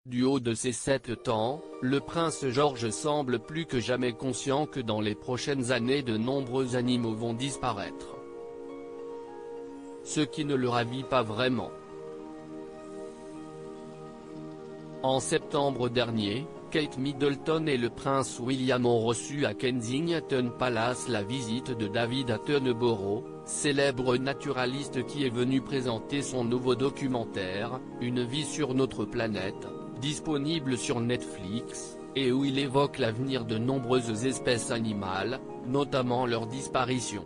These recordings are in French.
Du haut de ses 7 ans, le prince George semble plus que jamais conscient que dans les prochaines années de nombreux animaux vont disparaître. Ce qui ne le ravit pas vraiment. En septembre dernier, Kate Middleton et le prince William ont reçu à Kensington Palace la visite de David Attenborough, célèbre naturaliste qui est venu présenter son nouveau documentaire, Une vie sur notre planète, disponible sur Netflix, et où il évoque l'avenir de nombreuses espèces animales, notamment leur disparition.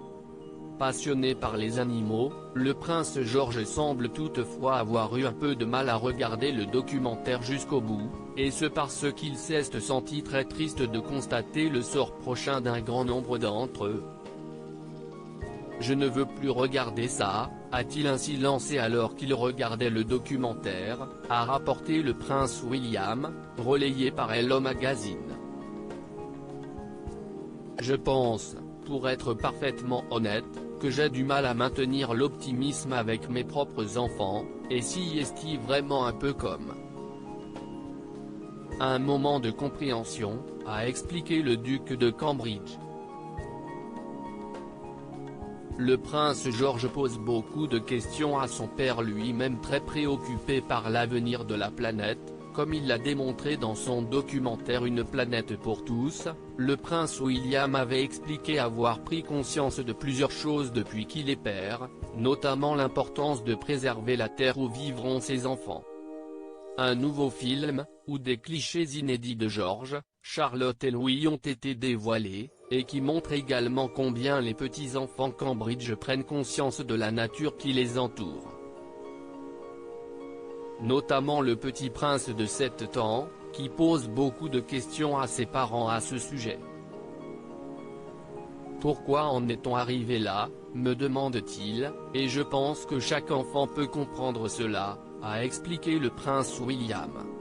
Passionné par les animaux, le prince George semble toutefois avoir eu un peu de mal à regarder le documentaire jusqu'au bout, et ce parce qu'il s'est senti très triste de constater le sort prochain d'un grand nombre d'entre eux. Je ne veux plus regarder ça, a-t-il ainsi lancé alors qu'il regardait le documentaire, a rapporté le prince William, relayé par Hello Magazine. Je pense, pour être parfaitement honnête, que j'ai du mal à maintenir l'optimisme avec mes propres enfants, et si est-il vraiment un peu comme un moment de compréhension, a expliqué le duc de Cambridge. Le prince George pose beaucoup de questions à son père lui-même très préoccupé par l'avenir de la planète, comme il l'a démontré dans son documentaire Une planète pour tous. Le prince William avait expliqué avoir pris conscience de plusieurs choses depuis qu'il est père, notamment l'importance de préserver la terre où vivront ses enfants. Un nouveau film, où des clichés inédits de George, Charlotte et Louis ont été dévoilés, et qui montre également combien les petits-enfants Cambridge prennent conscience de la nature qui les entoure. Notamment le petit prince de 7 ans, qui pose beaucoup de questions à ses parents à ce sujet. Pourquoi en est-on arrivé là, me demande-t-il, et je pense que chaque enfant peut comprendre cela, a expliqué le prince William.